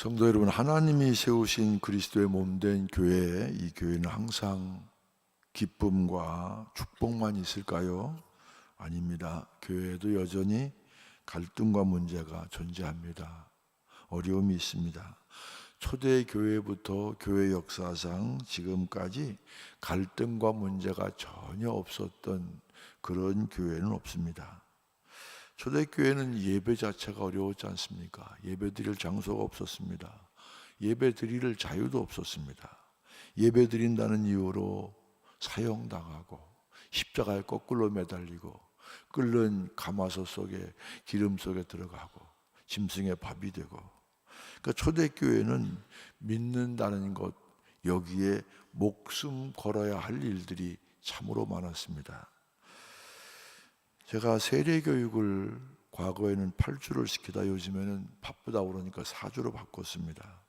성도 여러분, 하나님이 세우신 그리스도의 몸된 교회, 이 교회는 항상 기쁨과 축복만 있을까요? 아닙니다. 교회에도 여전히 갈등과 문제가 존재합니다. 어려움이 있습니다. 초대 교회부터 교회 역사상 지금까지 갈등과 문제가 전혀 없었던 그런 교회는 없습니다. 초대교회는 예배 자체가 어려웠지 않습니까? 예배 드릴 장소가 없었습니다. 예배 드릴 자유도 없었습니다. 예배 드린다는 이유로 사형당하고 십자가에 거꾸로 매달리고 끓는 가마솥 속에 기름 속에 들어가고 짐승의 밥이 되고, 그러니까 초대교회는 믿는다는 것, 여기에 목숨 걸어야 할 일들이 참으로 많았습니다. 제가 세례교육을 과거에는 8주를 시키다 요즘에는 바쁘다 그러니까 4주로 바꿨습니다.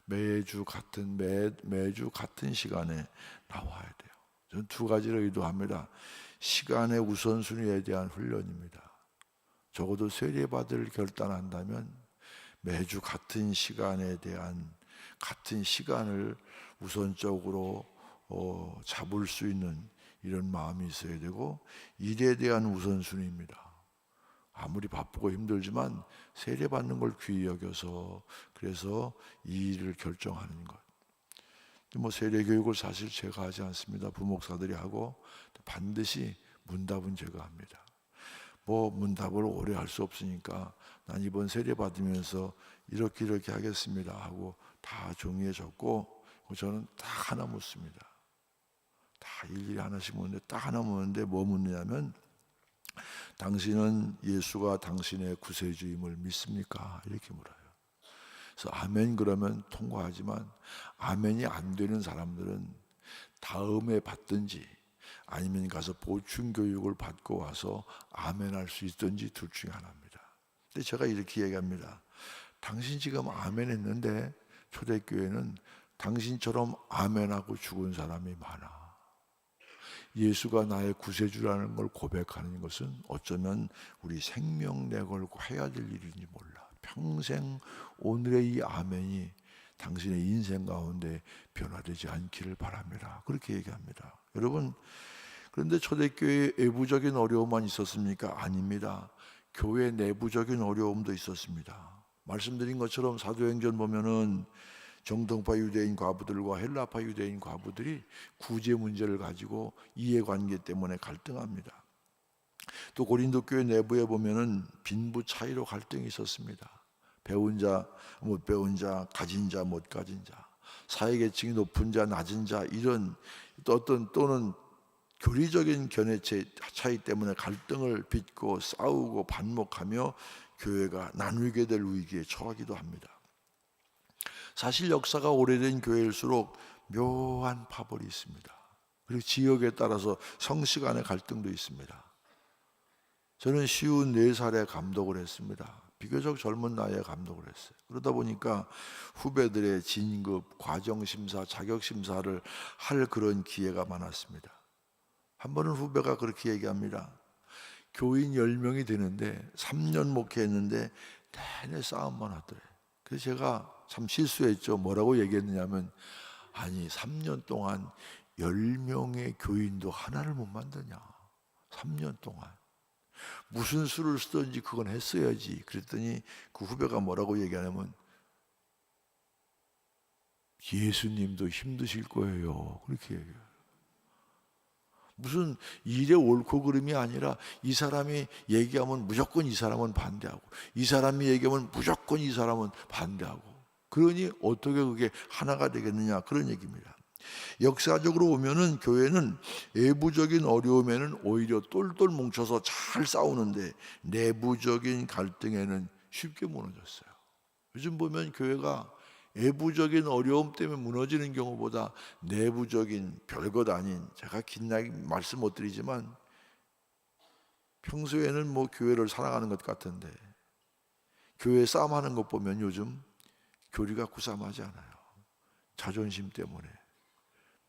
매주 같은 시간에 나와야 돼요. 저는 두 가지를 의도합니다. 시간의 우선순위에 대한 훈련입니다. 적어도 세례받을 결단한다면 매주 같은 시간에 대한 같은 시간을 우선적으로 잡을 수 있는 이런 마음이 있어야 되고, 일에 대한 우선순위입니다. 아무리 바쁘고 힘들지만 세례받는 걸 귀히 여겨서 그래서 이 일을 결정하는 것. 뭐 세례 교육을 사실 제가 하지 않습니다. 부목사들이 하고 반드시 문답은 제가 합니다. 뭐 문답을 오래 할 수 없으니까 난 이번 세례 받으면서 이렇게 하겠습니다 하고 다 종이에 적고 저는 딱 하나 묻습니다. 다 일일이 하나씩 묻는데 딱 하나 묻는데 뭐 묻느냐면, 당신은 예수가 당신의 구세주임을 믿습니까? 이렇게 물어요. 그래서 아멘 그러면 통과하지만, 아멘이 안 되는 사람들은 다음에 받든지 아니면 가서 보충 교육을 받고 와서 아멘 할 수 있든지 둘 중에 하나입니다. 근데 제가 이렇게 얘기합니다. 당신 지금 아멘 했는데 초대교회는 당신처럼 아멘하고 죽은 사람이 많아. 예수가 나의 구세주라는 걸 고백하는 것은 어쩌면 우리 생명 내걸고 해야 될 일인지 몰라. 평생 오늘의 이 아멘이 당신의 인생 가운데 변화되지 않기를 바랍니다. 그렇게 얘기합니다. 여러분, 그런데 초대교회에 외부적인 어려움만 있었습니까? 아닙니다. 교회 내부적인 어려움도 있었습니다. 말씀드린 것처럼 사도행전 보면은 정통파 유대인 과부들과 헬라파 유대인 과부들이 구제 문제를 가지고 이해관계 때문에 갈등합니다. 또 고린도 교회 내부에 보면은 빈부 차이로 갈등이 있었습니다. 배운 자, 못 배운 자, 가진 자, 못 가진 자, 사회계층이 높은 자, 낮은 자, 이런 또는 교리적인 견해 차이 때문에 갈등을 빚고 싸우고 반목하며 교회가 나누게 될 위기에 처하기도 합니다. 사실 역사가 오래된 교회일수록 묘한 파벌이 있습니다. 그리고 지역에 따라서 성씨 간의 갈등도 있습니다. 저는 54살에 감독을 했습니다. 비교적 젊은 나이에 감독을 했어요. 그러다 보니까 후배들의 진급, 과정심사, 자격심사를 할 그런 기회가 많았습니다. 한 번은 후배가 그렇게 얘기합니다. 교인 10명이 되는데 3년 목회했는데 내내 싸움만 하더래. 그래서 제가 참 실수했죠. 뭐라고 얘기했느냐면, 아니 3년 동안 10명의 교인도 하나를 못 만드냐. 3년 동안 무슨 수를 쓰든지 그건 했어야지. 그랬더니 그 후배가 뭐라고 얘기하냐면, 예수님도 힘드실 거예요. 그렇게 얘기해요. 무슨 일의 옳고 그름이 아니라 이 사람이 얘기하면 무조건 이 사람은 반대하고, 이 사람이 얘기하면 무조건 이 사람은 반대하고, 그러니 어떻게 그게 하나가 되겠느냐, 그런 얘기입니다. 역사적으로 보면은 교회는 외부적인 어려움에는 오히려 똘똘 뭉쳐서 잘 싸우는데 내부적인 갈등에는 쉽게 무너졌어요. 요즘 보면 교회가 외부적인 어려움 때문에 무너지는 경우보다 내부적인 별것 아닌, 제가 긴나게 말씀 못 드리지만 평소에는 뭐 교회를 사랑하는 것 같은데 교회 싸움하는 것 보면 요즘 교리가 구삼하지 않아요. 자존심 때문에,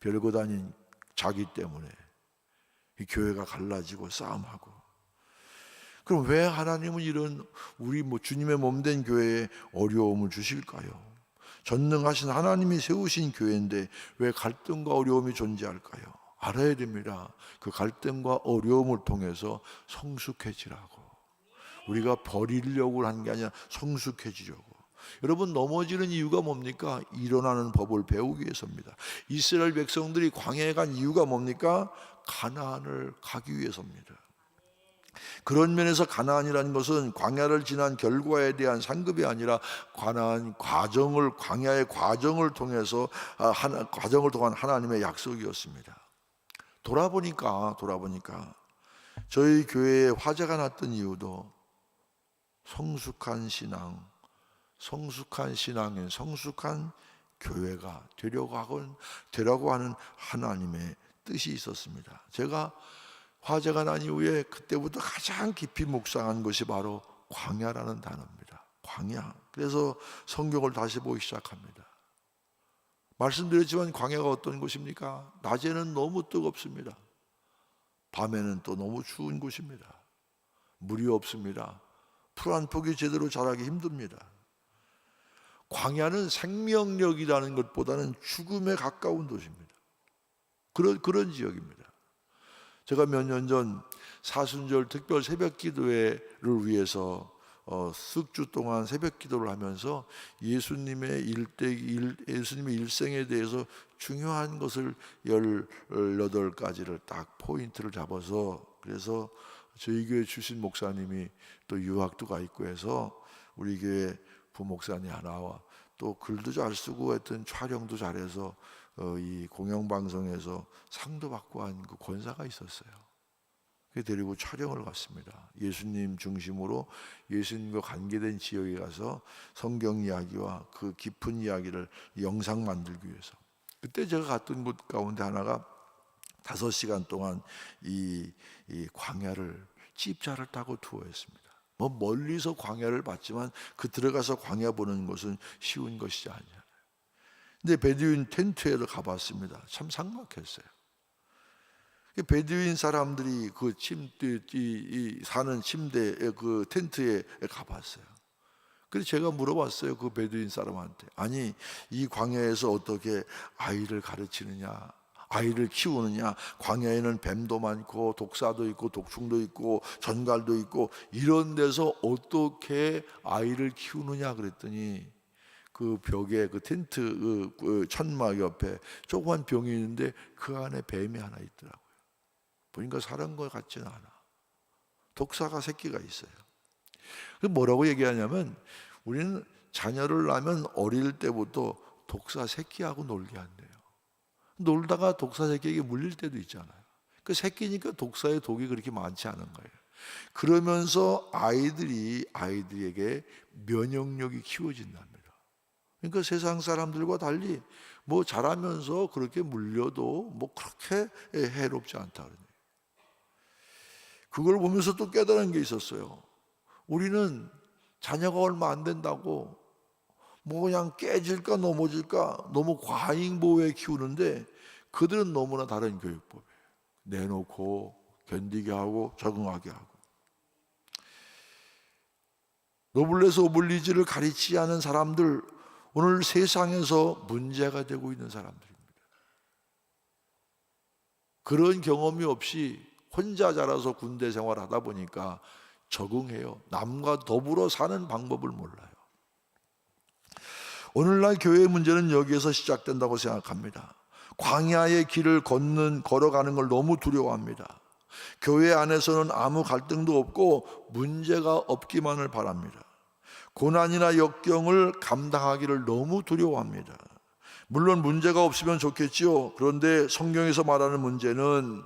별것 아닌 자기 때문에 이 교회가 갈라지고 싸움하고. 그럼 왜 하나님은 이런 우리 주님의 몸된 교회에 어려움을 주실까요? 전능하신 하나님이 세우신 교회인데 왜 갈등과 어려움이 존재할까요? 알아야 됩니다. 그 갈등과 어려움을 통해서 성숙해지라고. 우리가 버리려고 하는 게 아니라 성숙해지려고. 여러분, 넘어지는 이유가 뭡니까? 일어나는 법을 배우기 위해서입니다. 이스라엘 백성들이 광야에 간 이유가 뭡니까? 가나안을 가기 위해서입니다. 그런 면에서 가나안이라는 것은 광야를 지난 결과에 대한 상급이 아니라 가나안 과정을, 광야의 과정을 통해서 과정을 통한 하나님의 약속이었습니다. 돌아보니까 저희 교회에 화제가 났던 이유도 성숙한 신앙, 성숙한 교회가 되려고 하는 하나님의 뜻이 있었습니다. 제가 화제가 난 이후에 그때부터 가장 깊이 묵상한 것이 바로 광야라는 단어입니다. 광야. 그래서 성경을 다시 보기 시작합니다. 말씀드렸지만 광야가 어떤 곳입니까? 낮에는 너무 뜨겁습니다. 밤에는 또 너무 추운 곳입니다. 물이 없습니다. 풀 한 폭이 제대로 자라기 힘듭니다. 광야는 생명력이라는 것보다는 죽음에 가까운 도시입니다. 그런 지역입니다. 제가 몇 년 전 사순절 특별 새벽 기도회를 위해서 석 주 동안 새벽 기도를 하면서 예수님의 일생에 대해서 중요한 것을 18가지를 딱 포인트를 잡아서, 그래서 저희 교회 출신 목사님이 또 유학도 가 있고 해서 우리 교회 부목사님 하나와 또 글도 잘 쓰고 하여튼 촬영도 잘해서 이 공영방송에서 상도 받고 한 그 권사가 있었어요. 데리고 촬영을 갔습니다. 예수님 중심으로 예수님과 관계된 지역에 가서 성경 이야기와 그 깊은 이야기를 영상 만들기 위해서. 그때 제가 갔던 곳 가운데 하나가 5시간 동안 이 광야를 집차를 타고 투어했습니다. 멀리서 광야를 봤지만 그 들어가서 광야 보는 것은 쉬운 것이 아니잖아요. 근데 베두인 텐트에도 가봤습니다. 참 삭막했어요. 베두인 사람들이 그 사는 침대에 그 텐트에 가봤어요. 그래서 제가 물어봤어요. 그 베두인 사람한테. 아니, 이 광야에서 어떻게 아이를 가르치느냐, 아이를 키우느냐, 광야에는 뱀도 많고 독사도 있고 독충도 있고 전갈도 있고 이런 데서 어떻게 아이를 키우느냐 그랬더니 그 벽에 그 텐트 그 천막 옆에 조그만 병이 있는데 그 안에 뱀이 하나 있더라고요. 보니까 사는 것 같지는 않아. 독사가 새끼가 있어요. 뭐라고 얘기하냐면 우리는 자녀를 낳으면 어릴 때부터 독사 새끼하고 놀게 한대요. 놀다가 독사 새끼에게 물릴 때도 있잖아요. 그 새끼니까 독사의 독이 그렇게 많지 않은 거예요. 그러면서 아이들에게 면역력이 키워진답니다. 그러니까 세상 사람들과 달리 자라면서 그렇게 물려도 그렇게 해롭지 않다 그러네요. 그걸 보면서 또 깨달은 게 있었어요. 우리는 자녀가 얼마 안 된다고 그냥 깨질까 넘어질까 너무 과잉보호해 키우는데 그들은 너무나 다른 교육법이에요. 내놓고 견디게 하고 적응하게 하고. 노블레스 오블리주를 가르치지 않은 사람들, 오늘 세상에서 문제가 되고 있는 사람들입니다. 그런 경험이 없이 혼자 자라서 군대 생활하다 보니까 적응해요. 남과 더불어 사는 방법을 몰라요. 오늘날 교회의 문제는 여기에서 시작된다고 생각합니다. 광야의 길을 걸어가는 걸 너무 두려워합니다. 교회 안에서는 아무 갈등도 없고 문제가 없기만을 바랍니다. 고난이나 역경을 감당하기를 너무 두려워합니다. 물론 문제가 없으면 좋겠지요. 그런데 성경에서 말하는 문제는,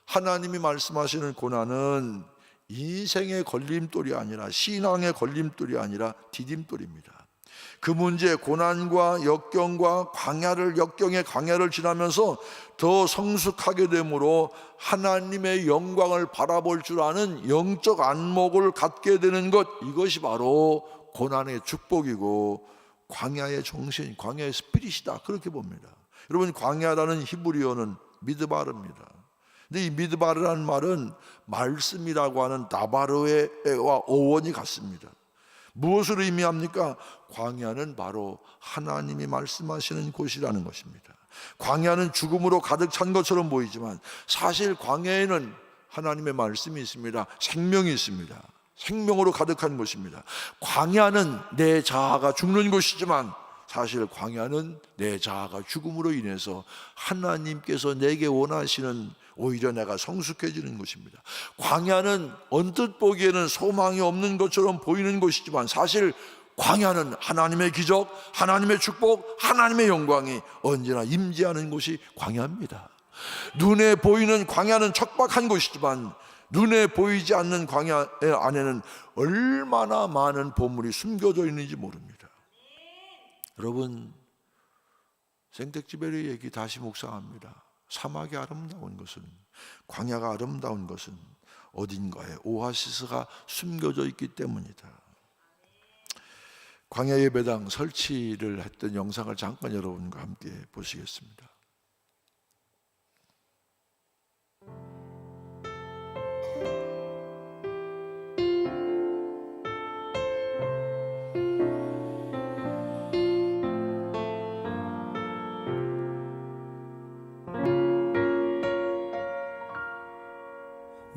하나님이 말씀하시는 고난은 인생의 걸림돌이 아니라, 신앙의 걸림돌이 아니라 디딤돌입니다. 그 문제, 고난과 역경과 역경의 광야를 지나면서 더 성숙하게 되므로 하나님의 영광을 바라볼 줄 아는 영적 안목을 갖게 되는 것, 이것이 바로 고난의 축복이고 광야의 정신, 광야의 스피릿이다, 그렇게 봅니다. 여러분, 광야라는 히브리어는 미드바르입니다. 근데 이 미드바르라는 말은 말씀이라고 하는 나바르와 어원이 같습니다. 무엇을 의미합니까? 광야는 바로 하나님이 말씀하시는 곳이라는 것입니다. 광야는 죽음으로 가득 찬 것처럼 보이지만 사실 광야에는 하나님의 말씀이 있습니다. 생명이 있습니다. 생명으로 가득한 곳입니다. 광야는 내 자아가 죽는 곳이지만 사실 광야는 내 자아가 죽음으로 인해서 하나님께서 내게 원하시는, 오히려 내가 성숙해지는 곳입니다. 광야는 언뜻 보기에는 소망이 없는 것처럼 보이는 곳이지만 사실 광야는 하나님의 기적, 하나님의 축복, 하나님의 영광이 언제나 임재하는 곳이 광야입니다. 눈에 보이는 광야는 척박한 곳이지만 눈에 보이지 않는 광야 안에는 얼마나 많은 보물이 숨겨져 있는지 모릅니다. 여러분, 생텍쥐베리 얘기 다시 묵상합니다. 사막이 아름다운 것은, 광야가 아름다운 것은 어딘가에 오아시스가 숨겨져 있기 때문이다. 광야 예배당 설치를 했던 영상을 잠깐 여러분과 함께 보시겠습니다.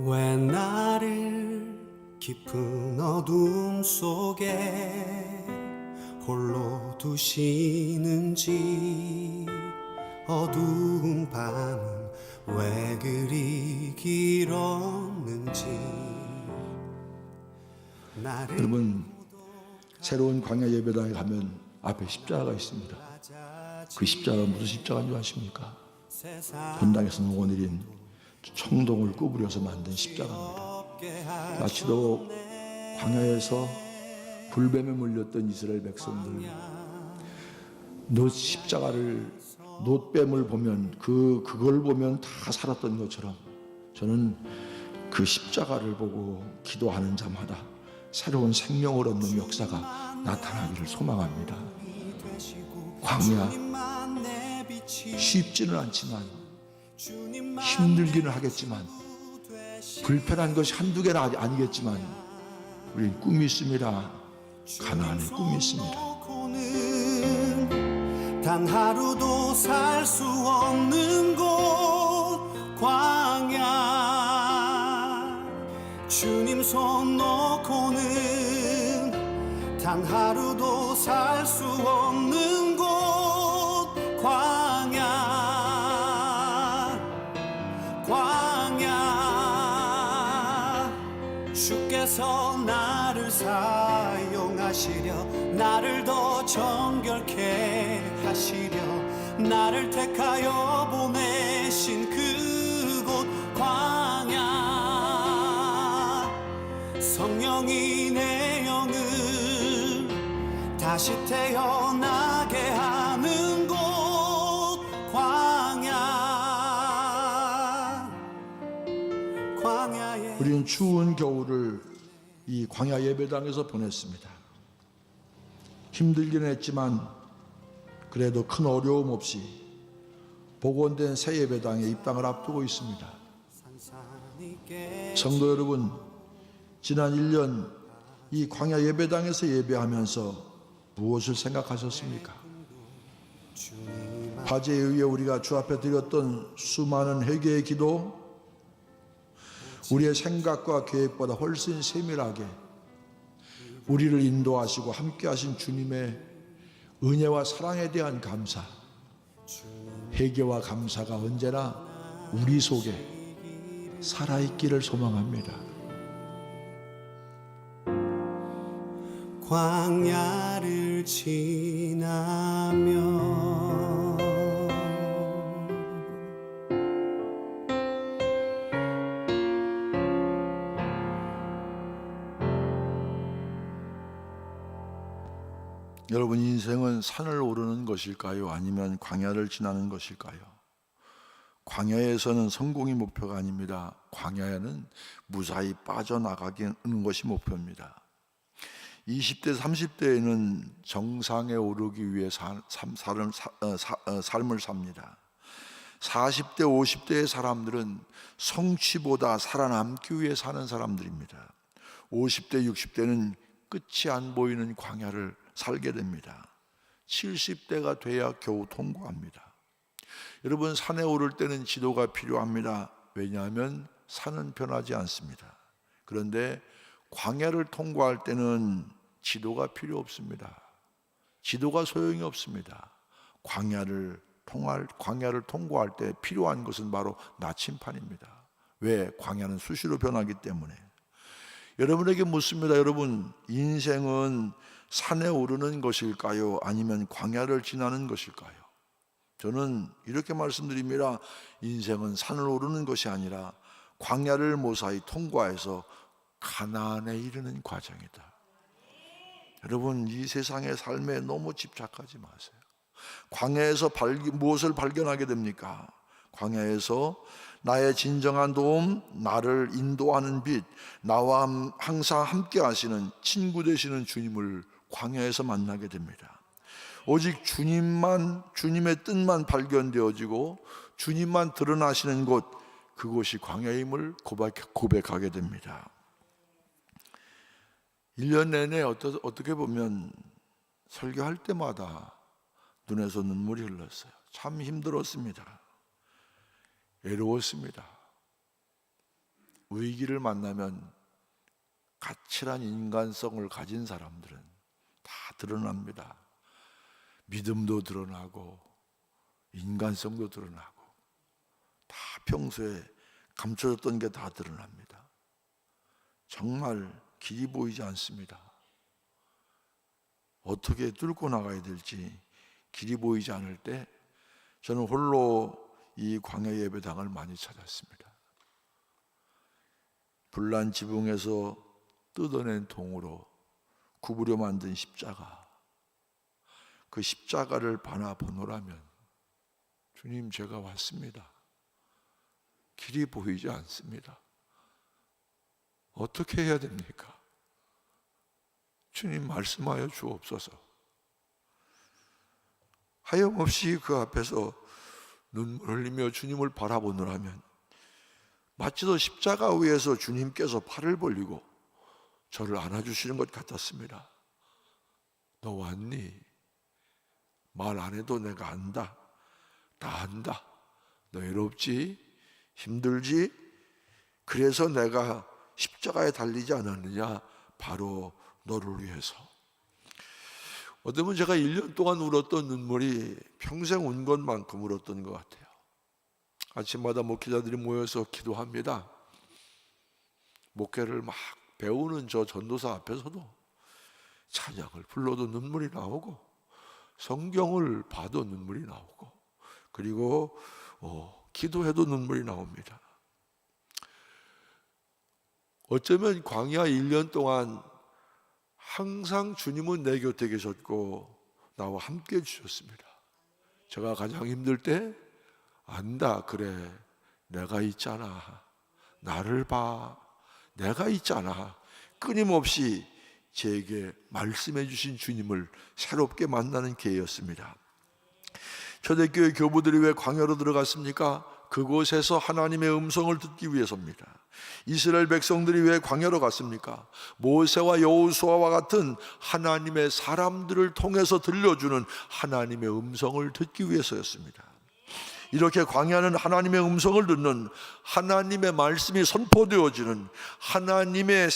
왜 나를 깊은 어둠 속에 홀로 두시는지, 어두운 밤은 왜 그리 길었는지. 여러분, 새로운 광야 예배당에 가면 앞에 십자가가 있습니다. 그 십자가가 무슨 십자가인 줄 아십니까? 본당에서 녹아내린 청동을 구부려서 만든 십자가입니다. 마치도 광야에서 불뱀에 물렸던 이스라엘 백성들, 놋뱀을 보면 그걸 보면 다 살았던 것처럼 저는 그 십자가를 보고 기도하는 자마다 새로운 생명을 얻는 역사가 나타나기를 소망합니다. 광야 쉽지는 않지만, 힘들기는 하겠지만, 불편한 것이 한두 개는 아니겠지만 우린 꿈이 있습니다. 가나안의 꿈이 있습니다. 단 하루도 살 수 없는 곳 광야, 주님 손 놓고는 단 하루도 살 수 없는 곳 광야. 주께서 나를 사용하시려, 나를 더 정결케 하시려, 나를 택하여 보내신 그곳 광야. 성령이 내 영을 다시 태어나게 하는 곳 광야에. 우리는 추운 겨울을 이 광야 예배당에서 보냈습니다. 힘들기는 했지만 그래도 큰 어려움 없이 복원된 새 예배당에 입당을 앞두고 있습니다. 성도 여러분, 지난 1년 이 광야 예배당에서 예배하면서 무엇을 생각하셨습니까? 화제에 의해 우리가 주 앞에 드렸던 수많은 회개의 기도, 우리의 생각과 계획보다 훨씬 세밀하게 우리를 인도하시고 함께하신 주님의 은혜와 사랑에 대한 감사, 회개와 감사가 언제나 우리 속에 살아있기를 소망합니다. 광야를 지나며 여러분, 인생은 산을 오르는 것일까요? 아니면 광야를 지나는 것일까요? 광야에서는 성공이 목표가 아닙니다. 광야에는 무사히 빠져나가는 것이 목표입니다. 20대, 30대에는 정상에 오르기 위해 삶을 삽니다. 40대, 50대의 사람들은 성취보다 살아남기 위해 사는 사람들입니다. 50대, 60대는 끝이 안 보이는 광야를 살게 됩니다. 70대가 돼야 겨우 통과합니다. 여러분, 산에 오를 때는 지도가 필요합니다. 왜냐하면 산은 변하지 않습니다. 그런데 광야를 통과할 때는 지도가 필요 없습니다. 지도가 소용이 없습니다. 광야를 통과할 때 필요한 것은 바로 나침판입니다. 왜? 광야는 수시로 변하기 때문에. 여러분에게 묻습니다. 여러분, 인생은 산에 오르는 것일까요? 아니면 광야를 지나는 것일까요? 저는 이렇게 말씀드립니다. 인생은 산을 오르는 것이 아니라 광야를 무사히 통과해서 가나안에 이르는 과정이다. 여러분, 이 세상의 삶에 너무 집착하지 마세요. 광야에서 무엇을 발견하게 됩니까? 광야에서 나의 진정한 도움, 나를 인도하는 빛, 나와 항상 함께 하시는 친구 되시는 주님을 광야에서 만나게 됩니다. 오직 주님의 뜻만 발견되어지고 주님만 드러나시는 곳, 그곳이 광야임을 고백하게 됩니다. 1년 내내 어떻게 보면 설교할 때마다 눈에서 눈물이 흘렀어요. 참 힘들었습니다. 외로웠습니다. 위기를 만나면 가칠한 인간성을 가진 사람들은 다 드러납니다. 믿음도 드러나고 인간성도 드러나고 다 평소에 감춰졌던 게 다 드러납니다. 정말 길이 보이지 않습니다. 어떻게 뚫고 나가야 될지 길이 보이지 않을 때 저는 홀로 이 광야 예배당을 많이 찾았습니다. 불난 지붕에서 뜯어낸 통으로 구부려 만든 십자가, 그 십자가를 바라보노라면 주님, 제가 왔습니다. 길이 보이지 않습니다. 어떻게 해야 됩니까? 주님, 말씀하여 주옵소서. 하염없이 그 앞에서 눈물 흘리며 주님을 바라보노라면 마치도 십자가 위에서 주님께서 팔을 벌리고 저를 안아주시는 것 같았습니다. 너 왔니? 말 안 해도 내가 안다. 다 안다. 너 외롭지? 힘들지? 그래서 내가 십자가에 달리지 않았느냐? 바로 너를 위해서. 어쩌면 제가 1년 동안 울었던 눈물이 평생 운 것만큼 울었던 것 같아요. 아침마다 목회자들이 모여서 기도합니다. 목회를 막 배우는 저 전도사 앞에서도 찬양을 불러도 눈물이 나오고 성경을 봐도 눈물이 나오고 그리고 기도해도 눈물이 나옵니다. 어쩌면 광야 1년 동안 항상 주님은 내 곁에 계셨고 나와 함께 해주셨습니다. 제가 가장 힘들 때 안다, 그래, 내가 있잖아, 나를 봐, 내가 있잖아, 끊임없이 제게 말씀해 주신 주님을 새롭게 만나는 기회였습니다. 초대교회 교부들이 왜 광야로 들어갔습니까? 그곳에서 하나님의 음성을 듣기 위해서입니다. 이스라엘 백성들이 왜 광야로 갔습니까? 모세와 여호수아와 같은 하나님의 사람들을 통해서 들려주는 하나님의 음성을 듣기 위해서였습니다. 이렇게 광야는 하나님의 음성을 듣는, 하나님의 말씀이 선포되어지는, 하나님을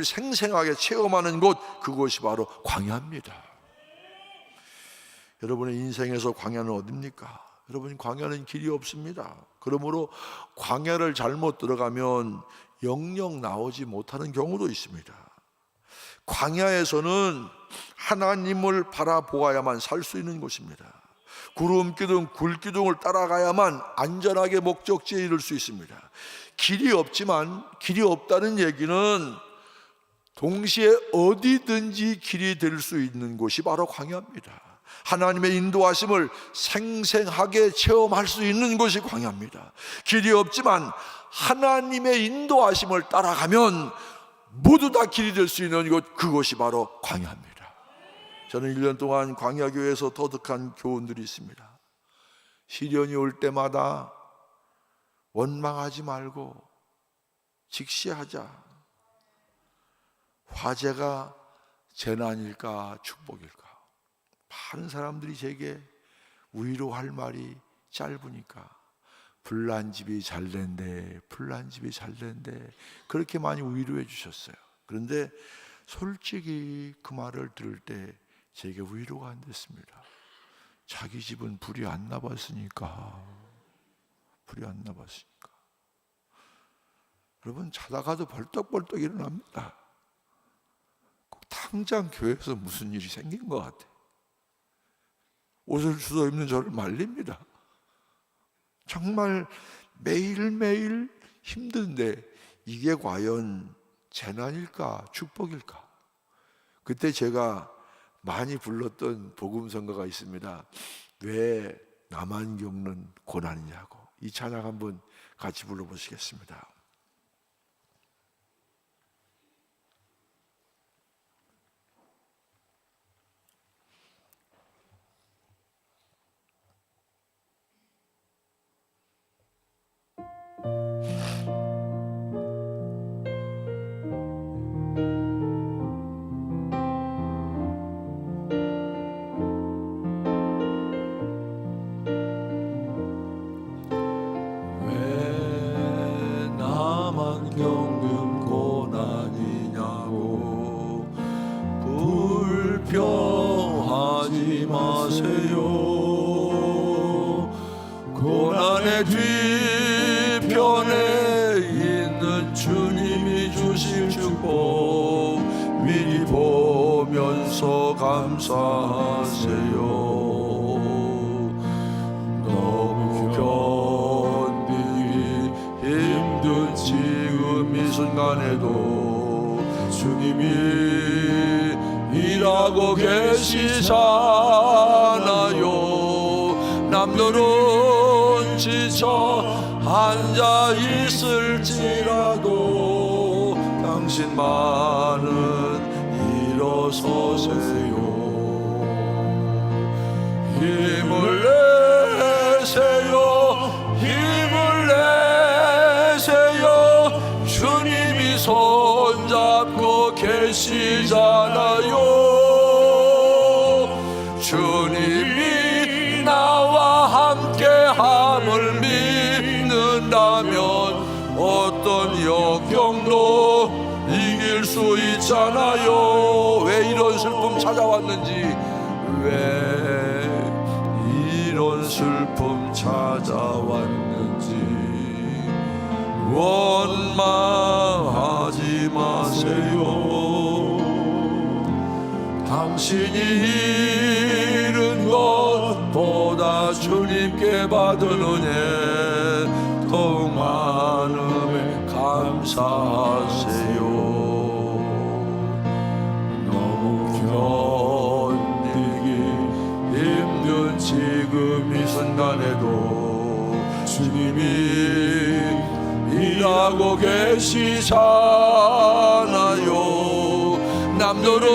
생생하게 체험하는 곳, 그곳이 바로 광야입니다. 여러분의 인생에서 광야는 어디입니까? 여러분, 광야는 길이 없습니다. 그러므로 광야를 잘못 들어가면 영영 나오지 못하는 경우도 있습니다. 광야에서는 하나님을 바라보아야만 살 수 있는 곳입니다. 구름기둥, 굴기둥을 따라가야만 안전하게 목적지에 이를 수 있습니다. 길이 없다는 얘기는 동시에 어디든지 길이 될 수 있는 곳이 바로 광야입니다. 하나님의 인도하심을 생생하게 체험할 수 있는 곳이 광야입니다. 길이 없지만 하나님의 인도하심을 따라가면 모두 다 길이 될 수 있는 곳, 그것이 바로 광야입니다. 저는 1년 동안 광야교회에서 터득한 교훈들이 있습니다. 시련이 올 때마다 원망하지 말고 직시하자. 화재가 재난일까 축복일까? 많은 사람들이 제게 위로할 말이 짧으니까 불난 집이 잘 된대, 불난 집이 잘 된대, 그렇게 많이 위로해 주셨어요. 그런데 솔직히 그 말을 들을 때 제게 위로가 안 됐습니다. 자기 집은 불이 안 나봤으니까. 불이 안 나봤으니까. 여러분, 자다가도 벌떡벌떡 일어납니다. 꼭 당장 교회에서 무슨 일이 생긴 것 같아요. 옷을 주워 입는 저를 말립니다. 정말 매일매일 힘든데 이게 과연 재난일까 축복일까? 그때 제가 많이 불렀던 복음성가가 있습니다. 왜 나만 겪는 고난이냐고. 이 찬양 한번 같이 불러보시겠습니다. 겪는 고난이냐고 불평하지 마세요. 고난의 뒤편에 있는 주님이 주실 축복 미리 보면서 감사하세요. 너무 견디기 힘든 지금 이 순간에도 주님이 일하고 계시잖아요. 남들은 지쳐 앉아 있을지라도 당신만은 일어서세요. 힘을 내세요. 힘을 내세요. 주님이 손잡고 계시잖아요. 주님이 나와 함께함을 믿는다면 어떤 역경도 이길 수 있잖아요. 왜 이런 슬픔 찾아왔는지, 왜 이런 슬픔 찾아왔는지 원망하지 마세요. 당신이 잃은 것보다 주님께 받은 은혜 더욱 많음에 감사하세요. 너무 견디기 힘든 지금 이 순간에도 주님이 일하고 계시잖아요. 남들은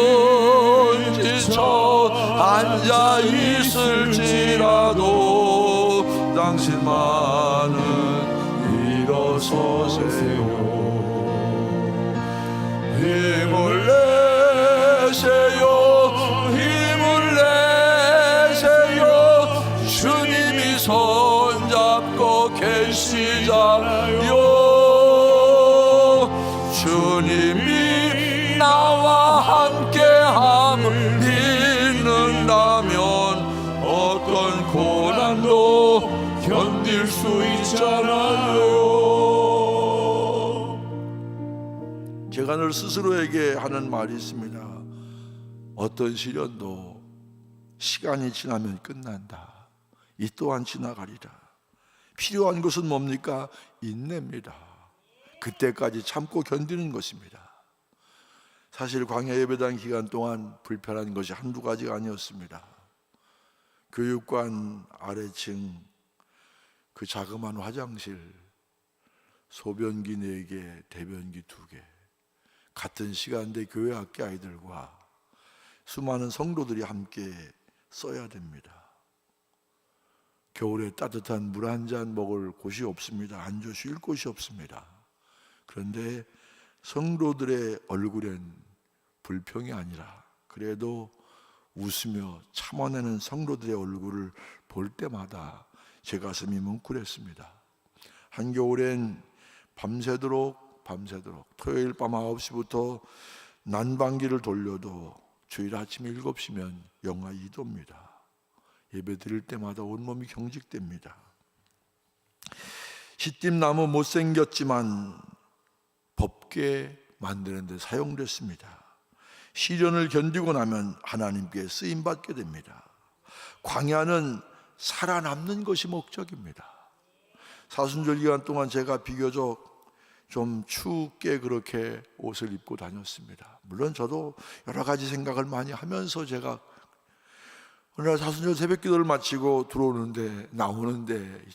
지쳐 앉아 있을지라도 당신만은 일어서세요. 힘을 내세요. 힘을 내세요. 주님이 손잡고 계시잖아요. 주님이 나와 함께함을 믿는다면 어떤 고난도 견딜 수 있잖아요. 제가 늘 스스로에게 하는 말이 있습니다. 어떤 시련도 시간이 지나면 끝난다. 이 또한 지나가리라. 필요한 것은 뭡니까? 인내입니다. 그때까지 참고 견디는 것입니다. 사실 광야 예배당 기간 동안 불편한 것이 한두 가지가 아니었습니다. 교육관 아래층 그 자그마한 화장실, 소변기 4개, 대변기 2개, 같은 시간대 교회 학교 아이들과 수많은 성도들이 함께 써야 됩니다. 겨울에 따뜻한 물 한 잔 먹을 곳이 없습니다. 앉아 쉴 곳이 없습니다. 그런데 성도들의 얼굴엔 불평이 아니라 그래도 웃으며 참아내는 성도들의 얼굴을 볼 때마다 제 가슴이 뭉클했습니다. 한겨울엔 밤새도록 토요일 밤 9시부터 난방기를 돌려도 주일 아침 7시면 영하 2도입니다. 예배 드릴 때마다 온몸이 경직됩니다. 시띠나무 못생겼지만 법궤 만드는 데 사용됐습니다. 시련을 견디고 나면 하나님께 쓰임받게 됩니다. 광야는 살아남는 것이 목적입니다. 사순절 기간 동안 제가 비교적 좀 춥게 그렇게 옷을 입고 다녔습니다. 물론 저도 여러 가지 생각을 많이 하면서 제가 어느 날 사순절 새벽 기도를 마치고 나오는데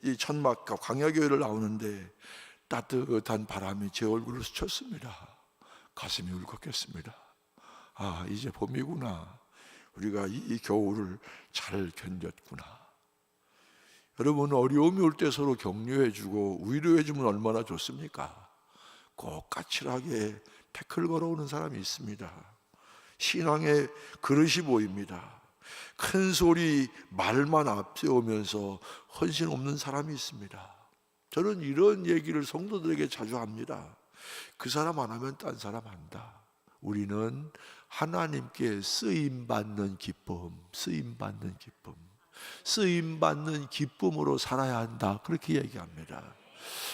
이 천막 광야교회를 나오는데 따뜻한 바람이 제 얼굴을 스쳤습니다. 가슴이 울컥했습니다. 아, 이제 봄이구나. 우리가 이 겨울을 잘 견뎠구나. 여러분, 어려움이 올 때 서로 격려해주고 위로해주면 얼마나 좋습니까? 꼭 까칠하게 태클 걸어오는 사람이 있습니다. 신앙의 그릇이 보입니다. 큰 소리 말만 앞세우면서 헌신 없는 사람이 있습니다. 저는 이런 얘기를 성도들에게 자주 합니다. 그 사람 안 하면 딴 사람 한다. 우리는 하나님께 쓰임받는 기쁨으로 살아야 한다. 그렇게 얘기합니다.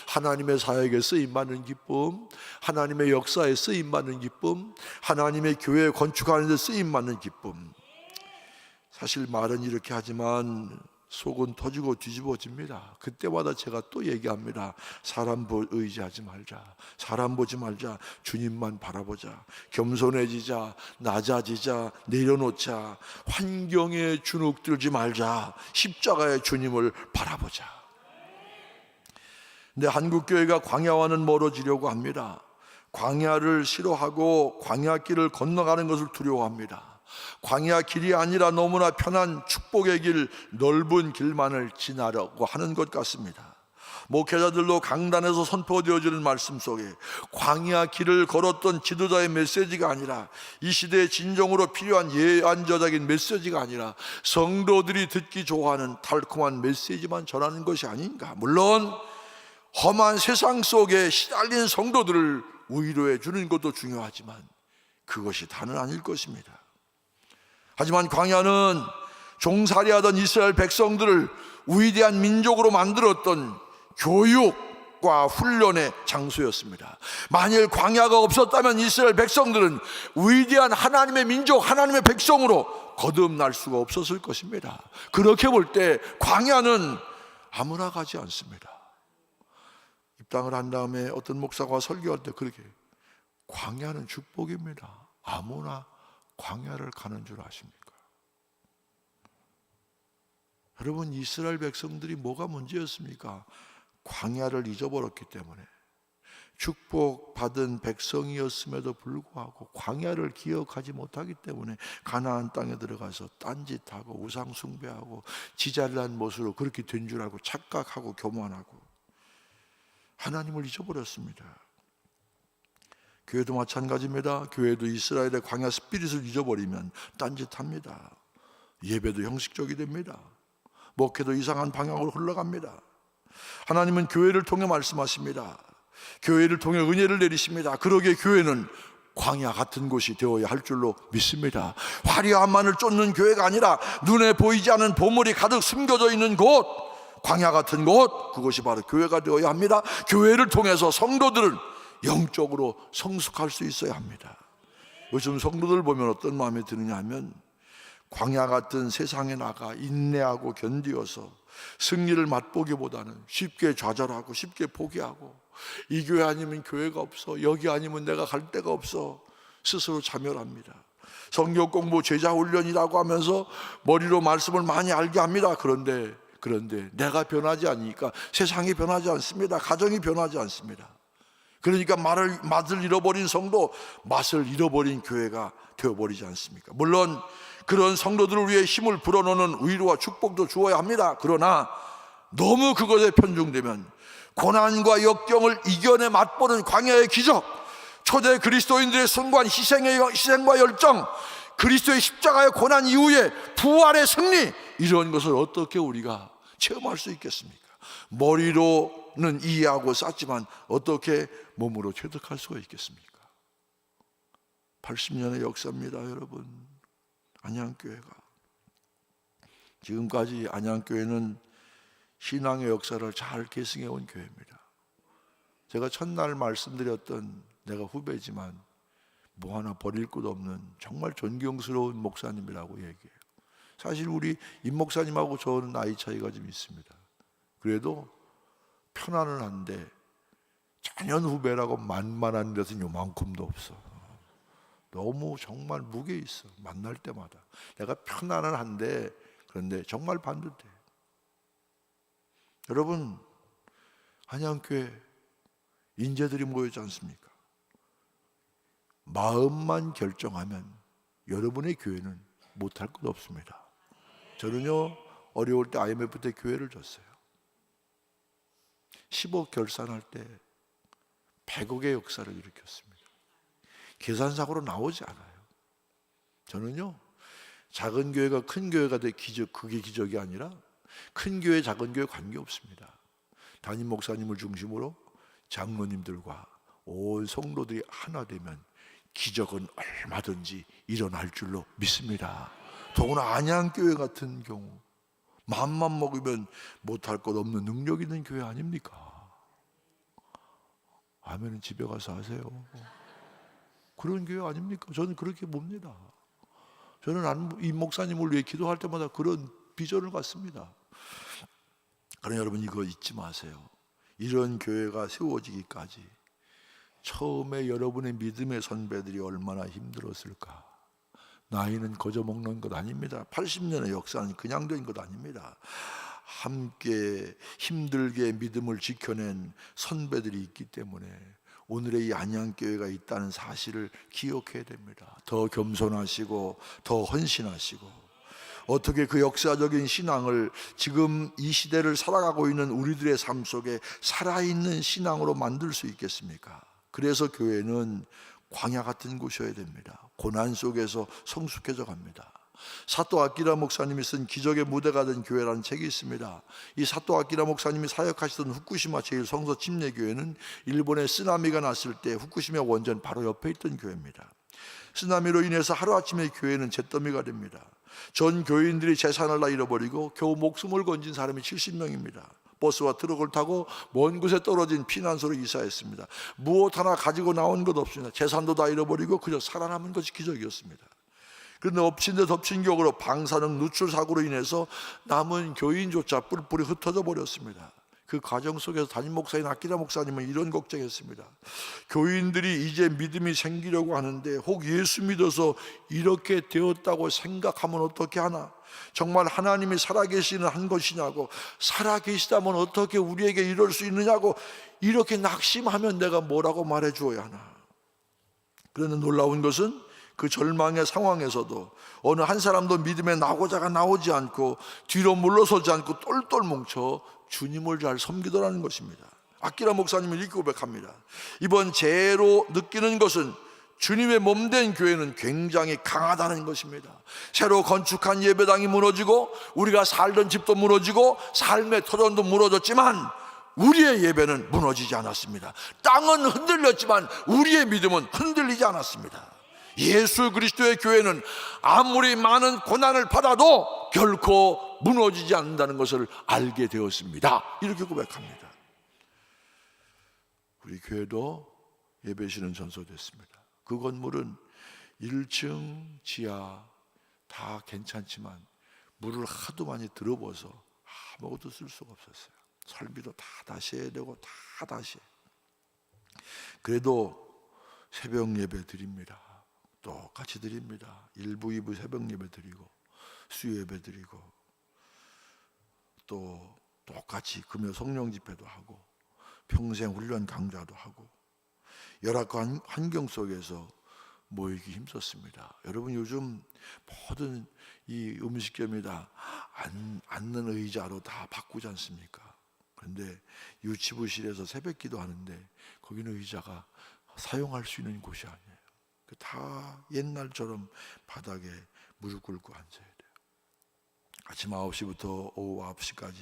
하나님의 사역에 쓰임받는 기쁨, 하나님의 역사에 쓰임받는 기쁨, 하나님의 교회 건축하는 데 쓰임받는 기쁨. 사실 말은 이렇게 하지만 속은 터지고 뒤집어집니다. 그때마다 제가 또 얘기합니다. 사람 의지하지 말자. 사람 보지 말자. 주님만 바라보자. 겸손해지자. 낮아지자. 내려놓자. 환경에 주눅들지 말자. 십자가의 주님을 바라보자. 근데 한국교회가 광야와는 멀어지려고 합니다. 광야를 싫어하고 광야길을 건너가는 것을 두려워합니다. 광야 길이 아니라 너무나 편한 축복의 길, 넓은 길만을 지나려고 하는 것 같습니다. 목회자들도 강단에서 선포되어지는 말씀 속에 광야 길을 걸었던 지도자의 메시지가 아니라 이 시대에 진정으로 필요한 예언자적인 메시지가 아니라 성도들이 듣기 좋아하는 달콤한 메시지만 전하는 것이 아닌가. 물론 험한 세상 속에 시달린 성도들을 위로해 주는 것도 중요하지만 그것이 다는 아닐 것입니다. 하지만 광야는 종살이하던 이스라엘 백성들을 위대한 민족으로 만들었던 교육과 훈련의 장소였습니다. 만일 광야가 없었다면 이스라엘 백성들은 위대한 하나님의 민족, 하나님의 백성으로 거듭날 수가 없었을 것입니다. 그렇게 볼 때 광야는 아무나 가지 않습니다. 입당을 한 다음에 어떤 목사가 설교할 때 그렇게, 광야는 축복입니다. 아무나 광야를 가는 줄 아십니까? 여러분, 이스라엘 백성들이 뭐가 문제였습니까? 광야를 잊어버렸기 때문에. 축복받은 백성이었음에도 불구하고 광야를 기억하지 못하기 때문에 가나안 땅에 들어가서 딴짓하고 우상 숭배하고 지잘난 모습으로 그렇게 된 줄 알고 착각하고 교만하고 하나님을 잊어버렸습니다. 교회도 마찬가지입니다. 교회도 이스라엘의 광야 스피릿을 잊어버리면 딴짓합니다. 예배도 형식적이 됩니다. 목회도 이상한 방향으로 흘러갑니다. 하나님은 교회를 통해 말씀하십니다. 교회를 통해 은혜를 내리십니다. 그러기에 교회는 광야 같은 곳이 되어야 할 줄로 믿습니다. 화려함만을 쫓는 교회가 아니라 눈에 보이지 않는 보물이 가득 숨겨져 있는 곳, 광야 같은 곳, 그것이 바로 교회가 되어야 합니다. 교회를 통해서 성도들은 영적으로 성숙할 수 있어야 합니다. 요즘 성도들 보면 어떤 마음이 드느냐 하면 광야 같은 세상에 나가 인내하고 견디어서 승리를 맛보기보다는 쉽게 좌절하고 쉽게 포기하고, 이 교회 아니면 교회가 없어, 여기 아니면 내가 갈 데가 없어 스스로 자멸합니다. 성경 공부, 제자 훈련이라고 하면서 머리로 말씀을 많이 알게 합니다. 그런데 내가 변하지 않으니까 세상이 변하지 않습니다. 가정이 변하지 않습니다. 그러니까 맛을 잃어버린 성도, 맛을 잃어버린 교회가 되어버리지 않습니까? 물론 그런 성도들을 위해 힘을 불어넣는 위로와 축복도 주어야 합니다. 그러나 너무 그것에 편중되면 고난과 역경을 이겨내 맛보는 광야의 기적, 초대 그리스도인들의 숭고한 희생과 열정, 그리스도의 십자가의 고난 이후에 부활의 승리, 이런 것을 어떻게 우리가 체험할 수 있겠습니까? 머리로는 이해하고 쌓지만 어떻게 몸으로 체득할 수가 있겠습니까? 80년의 역사입니다, 여러분. 안양교회가 지금까지 안양교회는 신앙의 역사를 잘 계승해 온 교회입니다. 제가 첫날 말씀드렸던, 내가 후배지만 뭐 하나 버릴 것 없는 정말 존경스러운 목사님이라고 얘기해요. 사실 우리 임 목사님하고 저는 나이 차이가 좀 있습니다. 그래도 편안은 한데 전현 후배라고 만만한 것은 요만큼도 없어. 너무 정말 무게 있어. 만날 때마다 내가 편안은 한데, 그런데 정말 반듯해. 여러분, 안양교회 인재들이 모이지 않습니까? 마음만 결정하면 여러분의 교회는 못할 것 없습니다. 저는요, 어려울 때 IMF 때 교회를 줬어요. 10억 결산할 때 100억의 역사를 일으켰습니다. 계산상으로 나오지 않아요. 저는요, 작은 교회가 큰 교회가 될 기적, 그게 기적이 아니라 큰 교회 작은 교회 관계없습니다. 담임 목사님을 중심으로 장로님들과 온 성도들이 하나 되면 기적은 얼마든지 일어날 줄로 믿습니다. 더구나 안양교회 같은 경우 마음만 먹으면 못할 것 없는 능력 있는 교회 아닙니까? 아멘은 집에 가서 하세요. 그런 교회 아닙니까? 저는 그렇게 봅니다. 저는 이 목사님을 위해 기도할 때마다 그런 비전을 갖습니다. 그러나 여러분, 이거 잊지 마세요. 이런 교회가 세워지기까지 처음에 여러분의 믿음의 선배들이 얼마나 힘들었을까. 나이는 거저 먹는 것 아닙니다. 80년의 역사는 그냥 된 것 아닙니다. 함께 힘들게 믿음을 지켜낸 선배들이 있기 때문에 오늘의 이 안양교회가 있다는 사실을 기억해야 됩니다. 더 겸손하시고 더 헌신하시고, 어떻게 그 역사적인 신앙을 지금 이 시대를 살아가고 있는 우리들의 삶 속에 살아있는 신앙으로 만들 수 있겠습니까? 그래서 교회는 광야 같은 곳이어야 됩니다. 고난 속에서 성숙해져 갑니다. 사또 아키라 목사님이 쓴 기적의 무대가 된 교회라는 책이 있습니다. 이 사또 아키라 목사님이 사역하시던 후쿠시마 제1성서 침례교회는 일본에 쓰나미가 났을 때 후쿠시마 원전 바로 옆에 있던 교회입니다. 쓰나미로 인해서 하루아침에 교회는 잿더미가 됩니다. 전 교인들이 재산을 다 잃어버리고 겨우 목숨을 건진 사람이 70명입니다. 버스와 트럭을 타고 먼 곳에 떨어진 피난소로 이사했습니다. 무엇 하나 가지고 나온 것 없습니다. 재산도 다 잃어버리고 그저 살아남은 것이 기적이었습니다. 그런데 엎친 데 덮친 격으로 방사능 누출 사고로 인해서 남은 교인조차 뿔뿔이 흩어져 버렸습니다. 그 과정 속에서 담임 목사인 아키라 목사님은 이런 걱정했습니다. 교인들이 이제 믿음이 생기려고 하는데 혹 예수 믿어서 이렇게 되었다고 생각하면 어떻게 하나? 정말 하나님이 살아계시는 한 것이냐고, 살아계시다면 어떻게 우리에게 이럴 수 있느냐고 이렇게 낙심하면 내가 뭐라고 말해 주어야 하나? 그런데 놀라운 것은 그 절망의 상황에서도 어느 한 사람도 믿음의 나고자가 나오지 않고 뒤로 물러서지 않고 똘똘 뭉쳐 주님을 잘 섬기더라는 것입니다. 아키라 목사님은 이렇게 고백합니다. 이번 재해로 느끼는 것은 주님의 몸된 교회는 굉장히 강하다는 것입니다. 새로 건축한 예배당이 무너지고 우리가 살던 집도 무너지고 삶의 터전도 무너졌지만 우리의 예배는 무너지지 않았습니다. 땅은 흔들렸지만 우리의 믿음은 흔들리지 않았습니다. 예수 그리스도의 교회는 아무리 많은 고난을 받아도 결코 무너지지 않는다는 것을 알게 되었습니다. 이렇게 고백합니다. 우리 교회도 예배실은 전소됐습니다. 그 건물은 1층 지하 다 괜찮지만 물을 하도 많이 들어버서 아무것도 쓸 수가 없었어요. 설비도 다 다시 해야 되고 다 다시. 그래도 새벽 예배 드립니다. 똑같이 드립니다. 1부, 2부 새벽 예배 드리고 수요 예배 드리고 또 똑같이 금요 성령 집회도 하고 평생 훈련 강좌도 하고 열악한 환경 속에서 모이기 힘썼습니다. 여러분 요즘 모든 이 음식점이 다 앉는 의자로 다 바꾸지 않습니까? 그런데 유치부실에서 새벽 기도하는데 거기는 의자가 사용할 수 있는 곳이 아니에요. 다 옛날처럼 바닥에 무릎 꿇고 앉아야 돼요. 아침 9시부터 오후 9시까지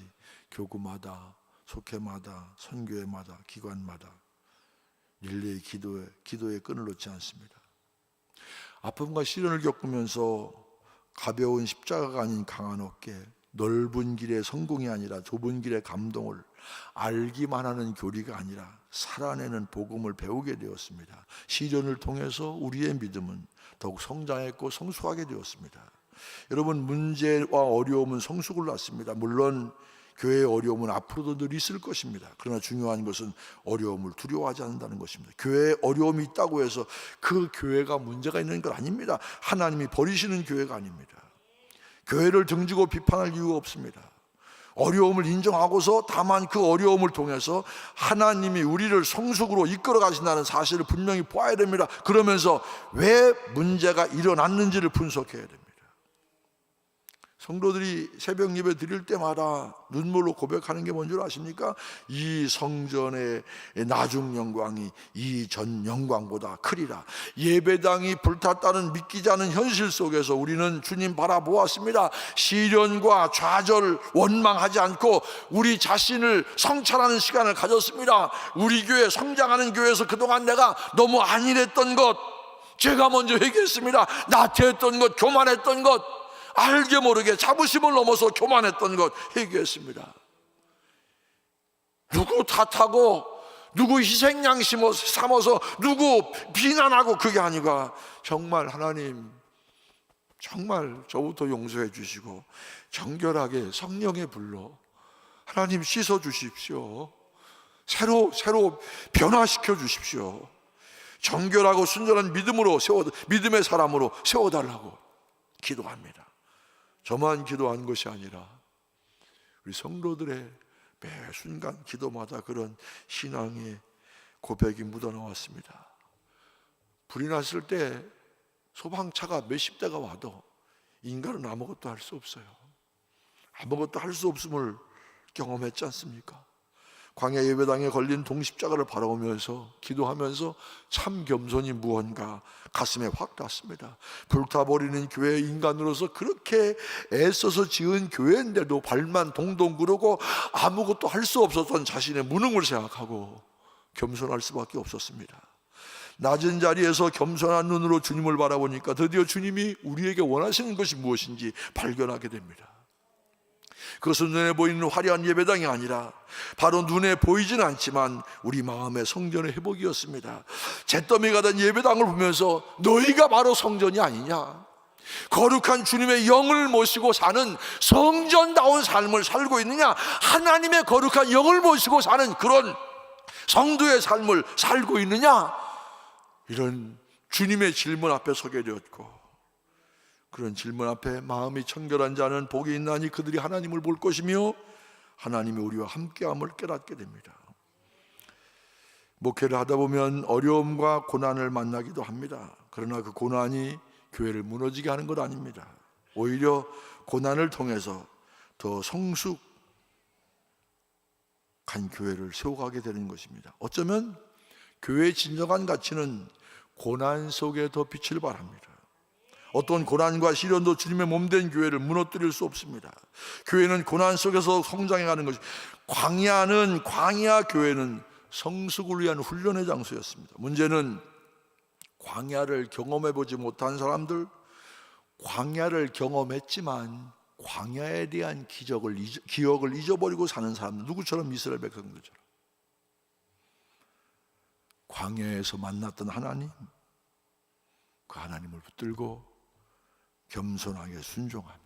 교구마다, 속회마다, 선교회마다, 기관마다 릴레이 기도에 끈을 놓지 않습니다. 아픔과 시련을 겪으면서 가벼운 십자가가 아닌 강한 어깨, 넓은 길의 성공이 아니라 좁은 길의 감동을 알기만 하는 교리가 아니라 살아내는 복음을 배우게 되었습니다. 시련을 통해서 우리의 믿음은 더욱 성장했고 성숙하게 되었습니다. 여러분, 문제와 어려움은 성숙을 낳습니다. 물론 교회의 어려움은 앞으로도 늘 있을 것입니다. 그러나 중요한 것은 어려움을 두려워하지 않는다는 것입니다. 교회에 어려움이 있다고 해서 그 교회가 문제가 있는 건 아닙니다. 하나님이 버리시는 교회가 아닙니다. 교회를 등지고 비판할 이유가 없습니다. 어려움을 인정하고서 다만 그 어려움을 통해서 하나님이 우리를 성숙으로 이끌어 가신다는 사실을 분명히 보아야 됩니다. 그러면서 왜 문제가 일어났는지를 분석해야 됩니다. 성도들이 새벽 예배 드릴 때마다 눈물로 고백하는 게 뭔지 아십니까? 이 성전의 나중 영광이 이전 영광보다 크리라. 예배당이 불탔다는 믿기지 않은 현실 속에서 우리는 주님 바라보았습니다. 시련과 좌절, 원망하지 않고 우리 자신을 성찰하는 시간을 가졌습니다. 우리 교회, 성장하는 교회에서 그동안 내가 너무 안일했던 것, 제가 먼저 회개했습니다. 나태했던 것, 교만했던 것, 알게 모르게 자부심을 넘어서 교만했던 것 회개했습니다. 누구 탓하고 누구 희생양심을 삼아서 누구 비난하고 그게 아니라 정말 하나님, 정말 저부터 용서해 주시고 정결하게 성령의 불로 하나님 씻어 주십시오. 새로 변화시켜 주십시오. 정결하고 순전한 믿음의 사람으로 세워달라고 기도합니다. 저만 기도한 것이 아니라 우리 성도들의 매 순간 기도마다 그런 신앙의 고백이 묻어나왔습니다. 불이 났을 때 소방차가 몇십 대가 와도 인간은 아무것도 할 수 없어요. 아무것도 할 수 없음을 경험했지 않습니까? 광야 예배당에 걸린 동십자가를 바라보면서 기도하면서 참 겸손이 무언가 가슴에 확 닿습니다. 불타버리는 교회, 인간으로서 그렇게 애써서 지은 교회인데도 발만 동동 구르고 아무것도 할 수 없었던 자신의 무능을 생각하고 겸손할 수밖에 없었습니다. 낮은 자리에서 겸손한 눈으로 주님을 바라보니까 드디어 주님이 우리에게 원하시는 것이 무엇인지 발견하게 됩니다. 그것은 눈에 보이는 화려한 예배당이 아니라 바로 눈에 보이지는 않지만 우리 마음의 성전의 회복이었습니다. 잿더미가 된 예배당을 보면서 너희가 바로 성전이 아니냐, 거룩한 주님의 영을 모시고 사는 성전다운 삶을 살고 있느냐, 하나님의 거룩한 영을 모시고 사는 그런 성도의 삶을 살고 있느냐, 이런 주님의 질문 앞에 서게 되었고, 그런 질문 앞에 마음이 청결한 자는 복이 있나니 그들이 하나님을 볼 것이며 하나님이 우리와 함께함을 깨닫게 됩니다. 목회를 하다 보면 어려움과 고난을 만나기도 합니다. 그러나 그 고난이 교회를 무너지게 하는 것 아닙니다. 오히려 고난을 통해서 더 성숙한 교회를 세워가게 되는 것입니다. 어쩌면 교회의 진정한 가치는 고난 속에 더 빛을 발합니다. 어떤 고난과 시련도 주님의 몸된 교회를 무너뜨릴 수 없습니다. 교회는 고난 속에서 성장해가는 것이, 광야 교회는 성숙을 위한 훈련의 장소였습니다. 문제는 광야를 경험해보지 못한 사람들, 광야를 경험했지만 광야에 대한 기억을 잊어버리고 사는 사람들, 누구처럼? 이스라엘 백성들처럼. 광야에서 만났던 하나님, 그 하나님을 붙들고 겸손하게 순종하며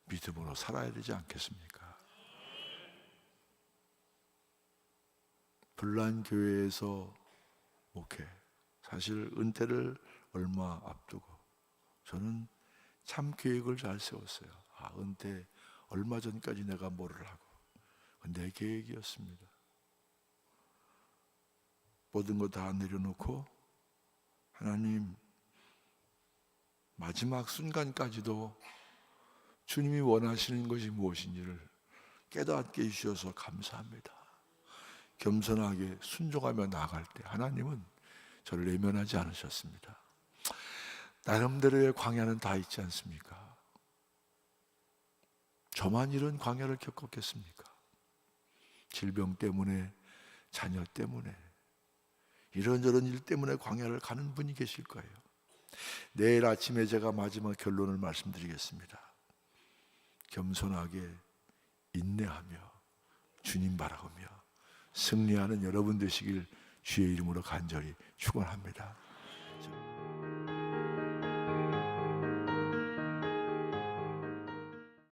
믿음으로 살아야 되지 않겠습니까? 불란교회에서 목회, 사실 은퇴를 얼마 앞두고 저는 참 계획을 잘 세웠어요. 은퇴 얼마 전까지 내가 뭐를 하고, 내 계획이었습니다. 모든 거 다 내려놓고 하나님, 마지막 순간까지도 주님이 원하시는 것이 무엇인지를 깨닫게 해주셔서 감사합니다. 겸손하게 순종하며 나아갈 때 하나님은 저를 외면하지 않으셨습니다. 나름대로의 광야는 다 있지 않습니까? 저만 이런 광야를 겪었겠습니까? 질병 때문에, 자녀 때문에, 이런저런 일 때문에 광야를 가는 분이 계실 거예요. 내일 아침에 제가 마지막 결론을 말씀드리겠습니다. 겸손하게 인내하며 주님 바라보며 승리하는 여러분 되시길 주의 이름으로 간절히 축원합니다.